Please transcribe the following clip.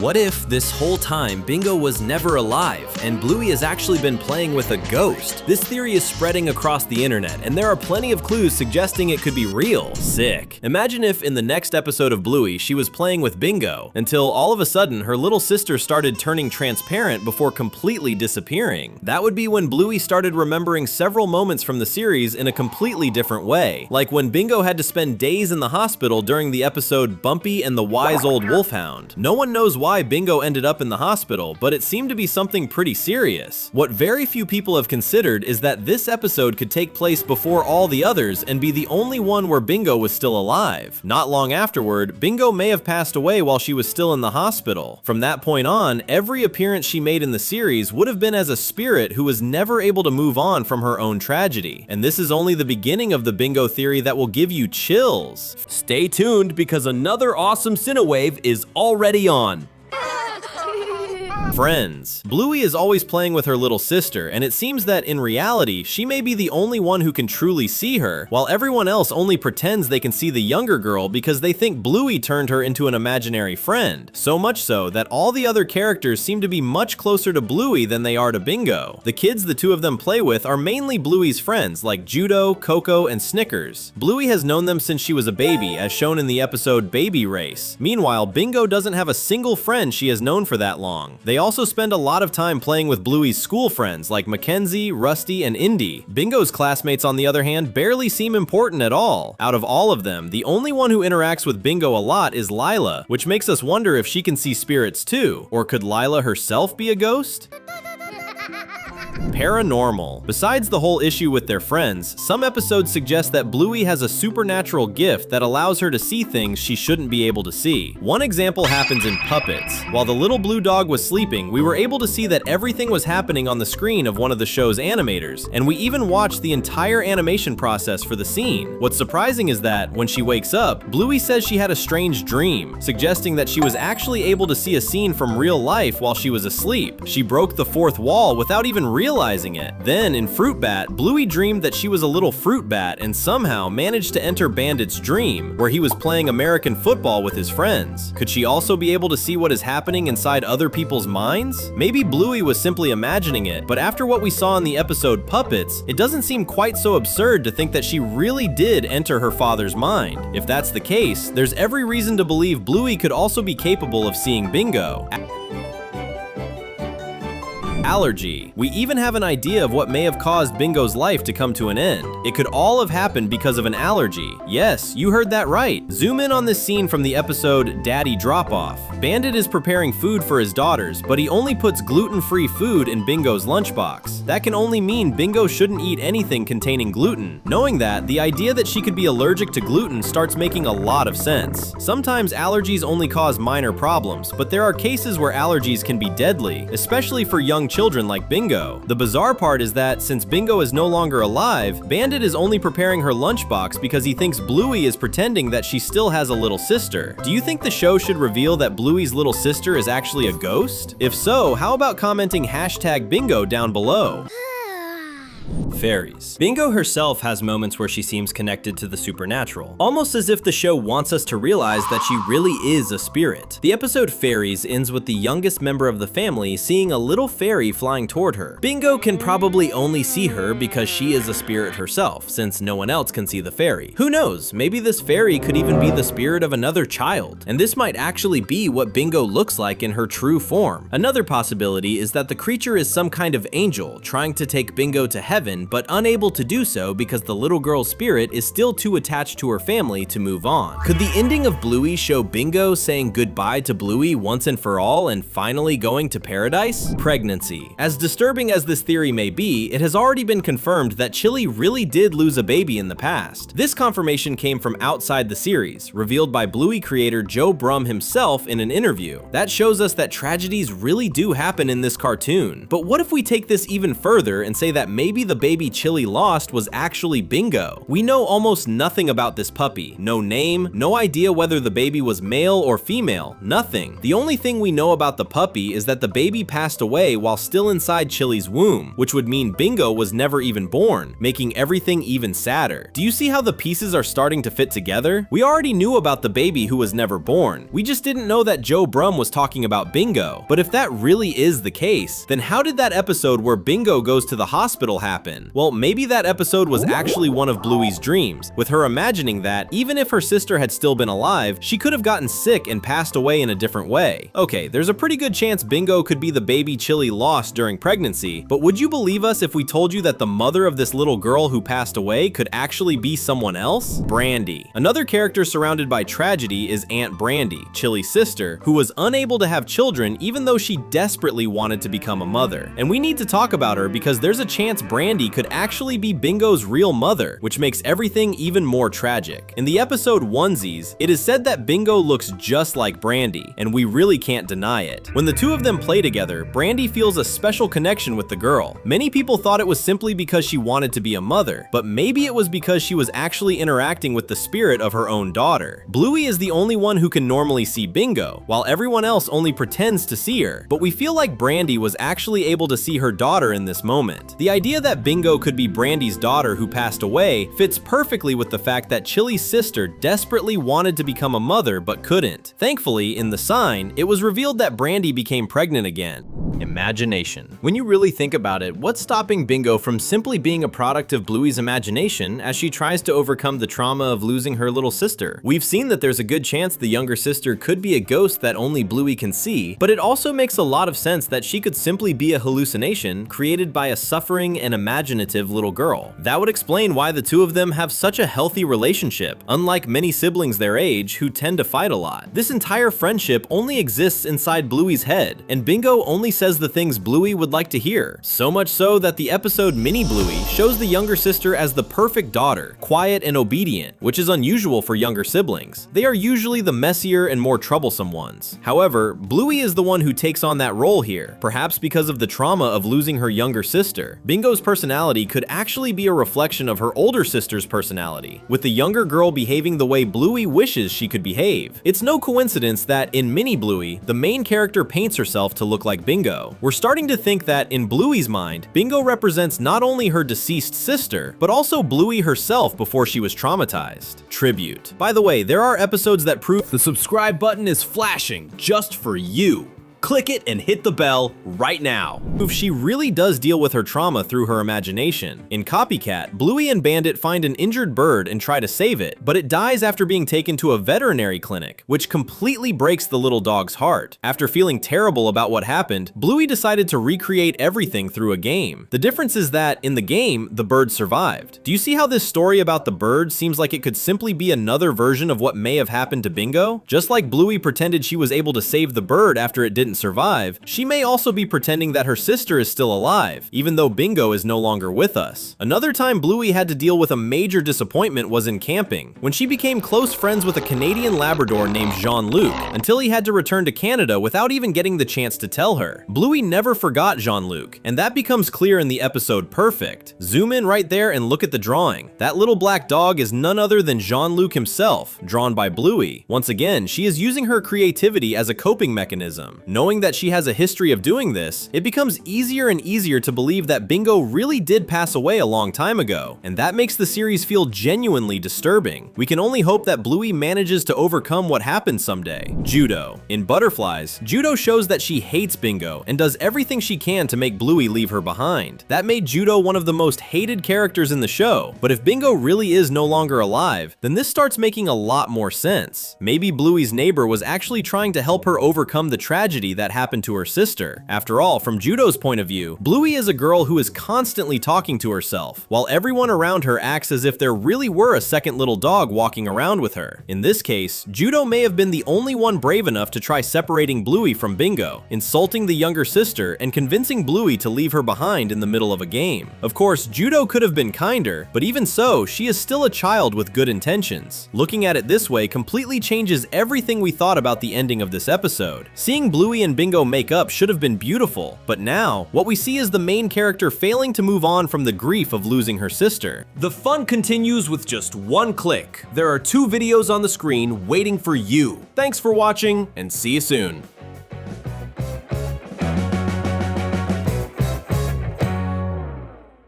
What if this whole time Bingo was never alive and Bluey has actually been playing with a ghost? This theory is spreading across the internet and there are plenty of clues suggesting it could be real. Sick. Imagine if in the next episode of Bluey she was playing with Bingo until all of a sudden her little sister started turning transparent before completely disappearing. That would be when Bluey started remembering several moments from the series in a completely different way. Like when Bingo had to spend days in the hospital during the episode Bumpy and the Wise Old Wolfhound. No one knows why Bingo ended up in the hospital, but it seemed to be something pretty serious. What very few people have considered is that this episode could take place before all the others and be the only one where Bingo was still alive. Not long afterward, Bingo may have passed away while she was still in the hospital. From that point on, every appearance she made in the series would have been as a spirit who was never able to move on from her own tragedy. And this is only the beginning of the Bingo theory that will give you chills. Stay tuned because another awesome Cinewave is already on. Friends. Bluey is always playing with her little sister, and it seems that in reality, she may be the only one who can truly see her, while everyone else only pretends they can see the younger girl because they think Bluey turned her into an imaginary friend. So much so that all the other characters seem to be much closer to Bluey than they are to Bingo. The kids the two of them play with are mainly Bluey's friends, like Judo, Coco, and Snickers. Bluey has known them since she was a baby, as shown in the episode Baby Race. Meanwhile, Bingo doesn't have a single friend she has known for that long. They also spend a lot of time playing with Bluey's school friends like Mackenzie, Rusty, and Indy. Bingo's classmates, on the other hand, barely seem important at all. Out of all of them, the only one who interacts with Bingo a lot is Lila, which makes us wonder if she can see spirits too. Or could Lila herself be a ghost? Paranormal. Besides the whole issue with their friends, some episodes suggest that Bluey has a supernatural gift that allows her to see things she shouldn't be able to see. One example happens in Puppets. While the little blue dog was sleeping, we were able to see that everything was happening on the screen of one of the show's animators, and we even watched the entire animation process for the scene. What's surprising is that, when she wakes up, Bluey says she had a strange dream, suggesting that she was actually able to see a scene from real life while she was asleep. She broke the fourth wall without even realizing it. Then, in Fruit Bat, Bluey dreamed that she was a little fruit bat and somehow managed to enter Bandit's dream, where he was playing American football with his friends. Could she also be able to see what is happening inside other people's minds? Maybe Bluey was simply imagining it, but after what we saw in the episode Puppets, it doesn't seem quite so absurd to think that she really did enter her father's mind. If that's the case, there's every reason to believe Bluey could also be capable of seeing Bingo. Allergy. We even have an idea of what may have caused Bingo's life to come to an end. It could all have happened because of an allergy. Yes, you heard that right. Zoom in on this scene from the episode Daddy Drop-Off. Bandit is preparing food for his daughters, but he only puts gluten-free food in Bingo's lunchbox. That can only mean Bingo shouldn't eat anything containing gluten. Knowing that, the idea that she could be allergic to gluten starts making a lot of sense. Sometimes allergies only cause minor problems, but there are cases where allergies can be deadly, especially for young children like Bingo. The bizarre part is that, since Bingo is no longer alive, Bandit is only preparing her lunchbox because he thinks Bluey is pretending that she still has a little sister. Do you think the show should reveal that Bluey's little sister is actually a ghost? If so, how about commenting #Bingo down below? Fairies. Bingo herself has moments where she seems connected to the supernatural, almost as if the show wants us to realize that she really is a spirit. The episode Fairies ends with the youngest member of the family seeing a little fairy flying toward her. Bingo can probably only see her because she is a spirit herself, since no one else can see the fairy. Who knows, maybe this fairy could even be the spirit of another child, and this might actually be what Bingo looks like in her true form. Another possibility is that the creature is some kind of angel trying to take Bingo to heaven, but unable to do so because the little girl's spirit is still too attached to her family to move on. Could the ending of Bluey show Bingo saying goodbye to Bluey once and for all and finally going to paradise? Pregnancy. As disturbing as this theory may be, it has already been confirmed that Chili really did lose a baby in the past. This confirmation came from outside the series, revealed by Bluey creator Joe Brumm himself in an interview. That shows us that tragedies really do happen in this cartoon. But what if we take this even further and say that maybe the baby baby Chili lost was actually Bingo. We know almost nothing about this puppy. No name, no idea whether the baby was male or female, nothing. The only thing we know about the puppy is that the baby passed away while still inside Chili's womb, which would mean Bingo was never even born, making everything even sadder. Do you see how the pieces are starting to fit together? We already knew about the baby who was never born. We just didn't know that Joe Brum was talking about Bingo. But if that really is the case, then how did that episode where Bingo goes to the hospital happen? Well, maybe that episode was actually one of Bluey's dreams, with her imagining that, even if her sister had still been alive, she could have gotten sick and passed away in a different way. Okay, there's a pretty good chance Bingo could be the baby Chili lost during pregnancy, but would you believe us if we told you that the mother of this little girl who passed away could actually be someone else? Brandy. Another character surrounded by tragedy is Aunt Brandy, Chili's sister, who was unable to have children even though she desperately wanted to become a mother. And we need to talk about her because there's a chance Brandy could actually be Bingo's real mother, which makes everything even more tragic. In the episode Onesies, it is said that Bingo looks just like Brandy, and we really can't deny it. When the two of them play together, Brandy feels a special connection with the girl. Many people thought it was simply because she wanted to be a mother, but maybe it was because she was actually interacting with the spirit of her own daughter. Bluey is the only one who can normally see Bingo, while everyone else only pretends to see her, but we feel like Brandy was actually able to see her daughter in this moment. The idea that Bingo could be Brandy's daughter who passed away fits perfectly with the fact that Chili's sister desperately wanted to become a mother but couldn't. Thankfully, in the sign, it was revealed that Brandy became pregnant again. Imagination. When you really think about it, what's stopping Bingo from simply being a product of Bluey's imagination as she tries to overcome the trauma of losing her little sister? We've seen that there's a good chance the younger sister could be a ghost that only Bluey can see, but it also makes a lot of sense that she could simply be a hallucination created by a suffering and imaginative little girl. That would explain why the two of them have such a healthy relationship, unlike many siblings their age who tend to fight a lot. This entire friendship only exists inside Bluey's head, and Bingo only says the things Bluey would like to hear. So much so that the episode Mini Bluey shows the younger sister as the perfect daughter, quiet and obedient, which is unusual for younger siblings. They are usually the messier and more troublesome ones. However, Bluey is the one who takes on that role here, perhaps because of the trauma of losing her younger sister. Bingo's personality could actually be a reflection of her older sister's personality, with the younger girl behaving the way Bluey wishes she could behave. It's no coincidence that in Mini Bluey, the main character paints herself to look like Bingo. We're starting to think that in Bluey's mind, Bingo represents not only her deceased sister, but also Bluey herself before she was traumatized. Tribute. By the way, there are episodes that prove the subscribe button is flashing just for you. Click it and hit the bell right now. If she really does deal with her trauma through her imagination. In Copycat, Bluey and Bandit find an injured bird and try to save it, but it dies after being taken to a veterinary clinic, which completely breaks the little dog's heart. After feeling terrible about what happened, Bluey decided to recreate everything through a game. The difference is that, in the game, the bird survived. Do you see how this story about the bird seems like it could simply be another version of what may have happened to Bingo? Just like Bluey pretended she was able to save the bird after it didn't survive, she may also be pretending that her sister is still alive, even though Bingo is no longer with us. Another time Bluey had to deal with a major disappointment was in camping, when she became close friends with a Canadian Labrador named Jean-Luc, until he had to return to Canada without even getting the chance to tell her. Bluey never forgot Jean-Luc, and that becomes clear in the episode Perfect. Zoom in right there and look at the drawing. That little black dog is none other than Jean-Luc himself, drawn by Bluey. Once again, she is using her creativity as a coping mechanism. Knowing that she has a history of doing this, it becomes easier and easier to believe that Bingo really did pass away a long time ago, and that makes the series feel genuinely disturbing. We can only hope that Bluey manages to overcome what happened someday. Judo. In Butterflies, Judo shows that she hates Bingo and does everything she can to make Bluey leave her behind. That made Judo one of the most hated characters in the show, but if Bingo really is no longer alive, then this starts making a lot more sense. Maybe Bluey's neighbor was actually trying to help her overcome the tragedy that happened to her sister. After all, from Judo's point of view, Bluey is a girl who is constantly talking to herself, while everyone around her acts as if there really were a second little dog walking around with her. In this case, Judo may have been the only one brave enough to try separating Bluey from Bingo, insulting the younger sister and convincing Bluey to leave her behind in the middle of a game. Of course, Judo could have been kinder, but even so, she is still a child with good intentions. Looking at it this way completely changes everything we thought about the ending of this episode. Seeing Bluey Bluey and Bingo make up should have been beautiful, but now, what we see is the main character failing to move on from the grief of losing her sister. The fun continues with just one click. There are 2 videos on the screen waiting for you. Thanks for watching, and see you soon.